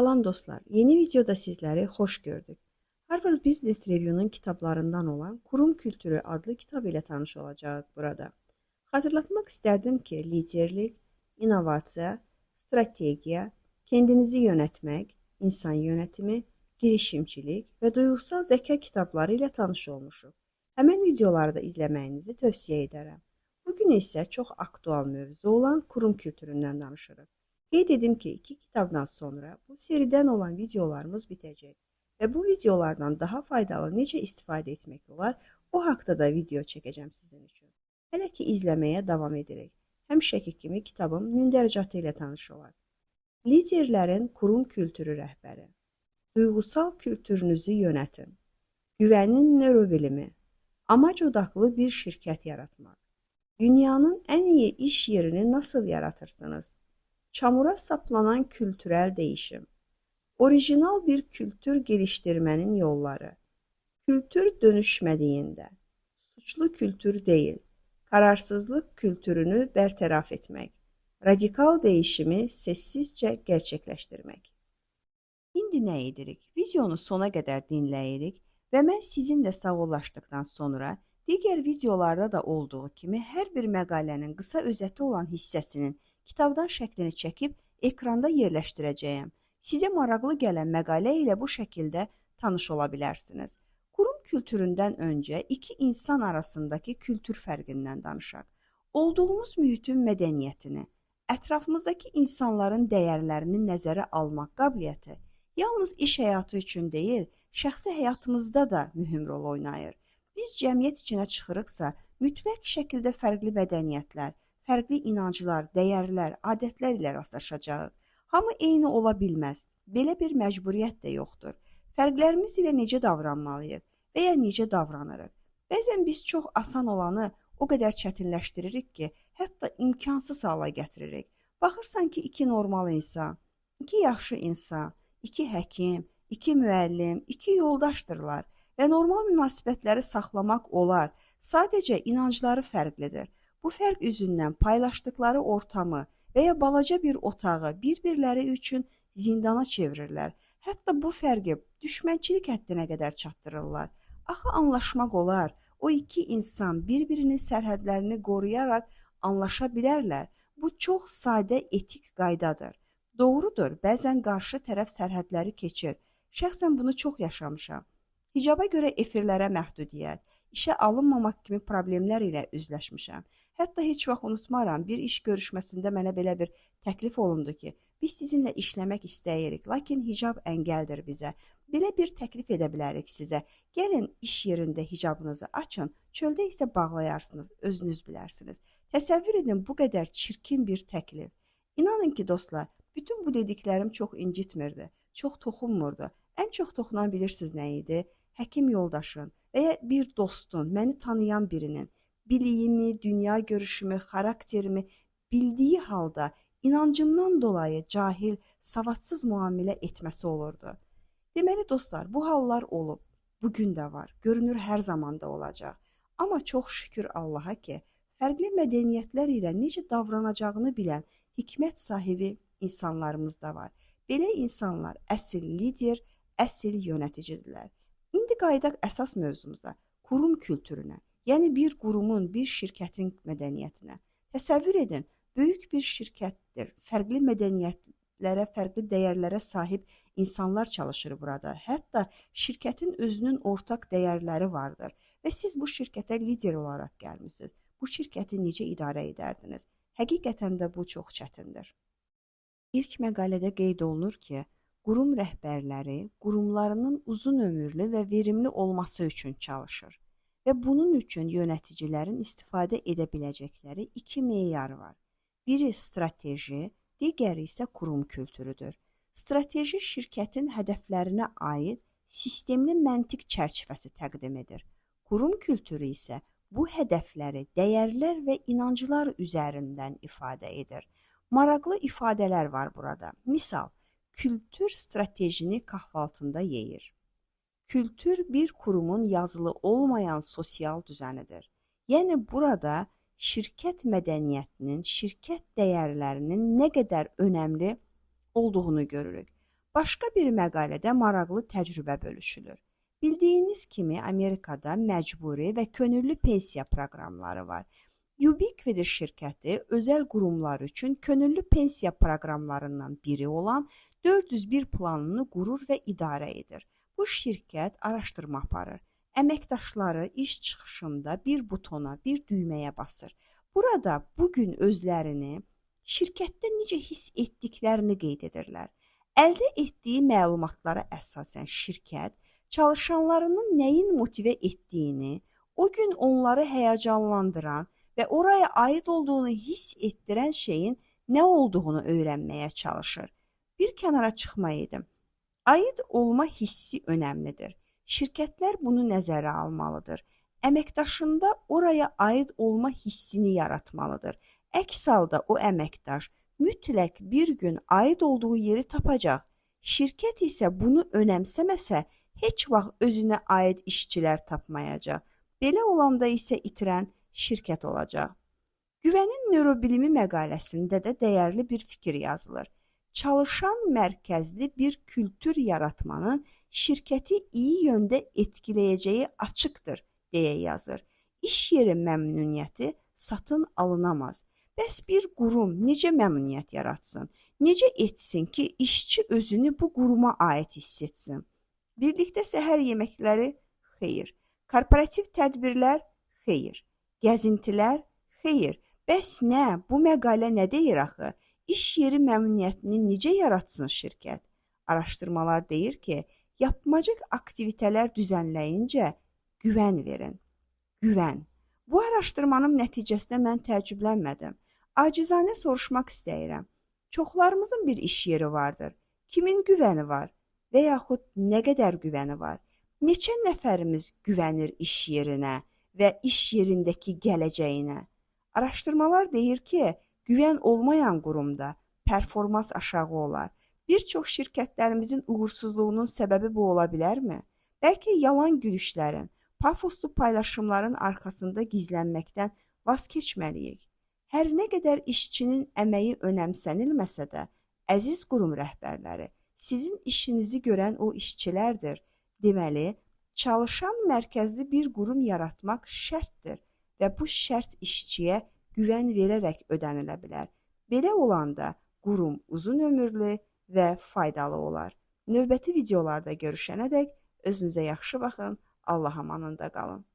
Salam dostlar, yeni videoda sizləri xoş gördük. Harvard Business Review'nun kitablarından olan Kurum Kültürü adlı kitab ilə tanış olacağıq burada. Xatırlatmaq istərdim ki, liderlik, innovasiya, strategiya, kendinizi yönetmək, insan yönetimi, girişimçilik və duyğusal zəka kitabları ilə tanış olmuşuq. Həmən videoları da izləməyinizi tövsiyə edərəm. Bugün isə çox aktual mövzu olan kurum kültüründən danışırıq. Qeyd edim ki, 2 kitabdan sonra bu seriden olan videolarımız bitəcək və bu videolardan daha faydalı necə istifadə etmək olar, o haqda da video çəkəcəm sizin üçün. Hələ ki izləməyə davam edirik. Həmişəki kimi kitabın mündəricatı ilə tanış olaq. Liderlərin kurum kültürü rəhbəri. Duyğusal kültürünüzü yönətin. Güvənin nörobilimi. Amac odaqlı bir şirkət yaratmaq. Dünyanın ən iyi iş yerini nasıl yaratırsınız? Çamura saplanan kültürel değişim. Orijinal bir kültür geliştirmenin yolları. Kültür dönüşmediğinde. Suçlu kültür değil. Kararsızlık kültürünü bertaraf etmek. Radikal değişimi sessizce gerçekleştirmek. İndi nə edirik? Videonu sona qədər dinləyirik və mən sizinlə sağollaşdıqdan sonra digər videolarda da olduğu kimi hər bir məqalənin qısa özəti olan hissəsinin kitabdan şəklini çəkib ekranda yerləşdirəcəyəm. Sizə maraqlı gələn məqalə ilə bu şəkildə tanış ola bilərsiniz. Kurum kültüründən öncə iki insan arasındakı kültür fərqindən danışaq. Olduğumuz mühitin mədəniyyətini, ətrafımızdakı insanların dəyərlərini nəzərə almaq qabiliyyəti yalnız iş həyatı üçün deyil, şəxsi həyatımızda da mühüm rol oynayır. Biz cəmiyyət içinə çıxırıqsa, mütləq şəkildə fərqli mədəniyyətlər, fərqli inanclar, dəyərlər, adətlər ilə rastlaşacağıq. Hamı eyni ola bilməz. Belə bir məcburiyyət də yoxdur. Fərqlərimiz ilə necə davranmalıyıq və ya necə davranırıq? Bəzən biz çox asan olanı o qədər çətinləşdiririk ki, hətta imkansız hala gətiririk. Baxırsan ki, 2 normal insan, 2 yaxşı insan, 2 həkim, 2 müəllim, 2 yoldaşdırlar və normal münasibətləri saxlamaq olar. Sadəcə inancları fərqlidir. Bu fərq üzündən paylaşdıkları ortamı və ya balaca bir otağı bir-birləri üçün zindana çevirirlər. Hətta bu fərqi düşmənçilik həddinə qədər çatdırırlar. Axı anlaşmaq olar. O iki insan bir-birinin sərhədlərini qoruyaraq anlaşa bilərlər. Bu çox sadə etik qaydadır. Doğrudur, bəzən qarşı tərəf sərhədləri keçir. Şəxsən bunu çox yaşamışam. Hicaba görə efirlərə məhdudiyyət, işə alınmamaq kimi problemlər ilə üzləşmişəm. Hətta heç vaxt unutmaram, bir iş görüşməsində mənə belə bir təklif olundu ki, biz sizinlə işləmək istəyirik, lakin hicab əngəldir bizə. Belə bir təklif edə bilərik sizə. Gəlin iş yerində hicabınızı açın, çöldə isə bağlayarsınız, özünüz bilərsiniz. Təsəvvür edin bu qədər çirkin bir təklif. İnanın ki dostlar, bütün bu dediklərim çox incitmirdi, çox toxunmurdu. Ən çox toxunan bilirsiniz nə idi? Həkim yoldaşın və ya bir dostun, məni tanıyan birinin biliyimi, dünya görüşümü, xarakterimi bildiyi halda inancımdan dolayı cahil, savadsız müamilə etməsi olurdu. Deməli dostlar, bu hallar olub, bugün də var, görünür hər zaman da olacaq. Amma çox şükür Allaha ki, fərqli mədəniyyətlər ilə necə davranacağını bilən hikmət sahibi insanlarımız da var. Belə insanlar əsl lider, əsl yönəticidirlər. İndi qayıdaq əsas mövzumuza, kurum kültürünə. Yəni bir qurumun, bir şirkətin mədəniyyətinə. Təsəvvür edin, böyük bir şirkətdir. Fərqli mədəniyyətlərə, fərqli dəyərlərə sahib insanlar çalışır burada. Hətta şirkətin özünün ortaq dəyərləri vardır və siz bu şirkətə lider olaraq gəlmisiniz. Bu şirkəti necə idarə edərdiniz? Həqiqətən də bu çox çətindir. İlk məqalədə qeyd olunur ki, qurum rəhbərləri qurumlarının uzun ömürlü və verimli olması üçün çalışır. Və bunun üçün yöneticilərin istifadə edə biləcəkləri 2 meyar var. Biri strateji, digəri isə kurum kültürüdür. Strateji şirkətin hədəflərinə aid sistemli məntiq çərçivəsi təqdim edir. Kurum kültürü isə bu hədəfləri dəyərlər və inanclar üzərindən ifadə edir. Maraqlı ifadələr var burada. Misal, kültür stratejini kahvaltında yeyir. Kültür bir kurumun yazılı olmayan sosial düzenidir. Yəni burada şirkət mədəniyyətinin, şirkət dəyərlərinin nə qədər önəmli olduğunu görürük. Başqa bir məqalədə maraqlı təcrübə bölüşülür. Bildiyiniz kimi Amerikada məcburi və könüllü pensiya proqramları var. Ubiquity şirkəti özəl qurumlar üçün könüllü pensiya proqramlarından biri olan 401 planını qurur və idarə edir. Bu şirkət araşdırma aparır. Əməkdaşları iş çıxışında bir butona, bir düyməyə basır. Burada bugün özlərini şirkətdə necə hiss etdiklərini qeyd edirlər. Əldə etdiyi məlumatlara əsasən şirkət çalışanlarının nəyin motivə etdiyini, o gün onları həyəcanlandıran və oraya aid olduğunu hiss etdirən şeyin nə olduğunu öyrənməyə çalışır. Bir kənara çıxmayaydım. Aid olma hissi önəmlidir. Şirkətlər bunu nəzərə almalıdır. Əməkdaşında oraya aid olma hissini yaratmalıdır. Əks halda o əməkdaş mütləq bir gün aid olduğu yeri tapacaq. Şirkət isə bunu önəmsəməsə, heç vaxt özünə aid işçilər tapmayacaq. Belə olanda isə itirən şirkət olacaq. Güvənin nörobilimi məqaləsində də dəyərli bir fikir yazılır. Çalışan mərkəzli bir kültür yaratmanın şirkəti iyi yöndə etkiləyəcəyi açıqdır, deyə yazır. İş yeri məmnuniyyəti satın alınamaz. Bəs bir qurum necə məmnuniyyət yaratsın? Necə etsin ki, işçi özünü bu quruma aid hiss etsin? Birlikdə səhər yeməkləri? Xeyr. Korporativ tədbirlər? Xeyr. Gəzintilər? Xeyr. Bəs nə? Bu məqalə nə deyir axı? İş yeri məmnuniyyətini necə yaratsın şirkət? Araşdırmalar deyir ki, yapmacıq aktivitələr düzənləyincə güvən verin. Güvən. Bu araşdırmanın nəticəsində mən təəccüblənmədim. Acizanə soruşmaq istəyirəm. Çoxlarımızın bir iş yeri vardır. Kimin güvəni var? Və yaxud nə qədər güvəni var? Neçə nəfərimiz güvənir iş yerinə və iş yerindəki gələcəyinə? Araşdırmalar deyir ki, güvən olmayan qurumda performans aşağı olar. Bir çox şirkətlərimizin uğursuzluğunun səbəbi bu ola bilərmi? Bəlkə yalan gülüşlərin, pafoslu paylaşımların arxasında gizlənməkdən vaz keçməliyik. Hər nə qədər işçinin əməyi önəmsənilməsə də, əziz qurum rəhbərləri, sizin işinizi görən o işçilərdir. Deməli, çalışan mərkəzli bir qurum yaratmaq şərtdir və bu şərt işçiyə güvən verərək ödənilə bilər. Belə olanda qurum uzun ömürlü və faydalı olar. Növbəti videolarda görüşənədək özünüzə yaxşı baxın, Allah amanında qalın.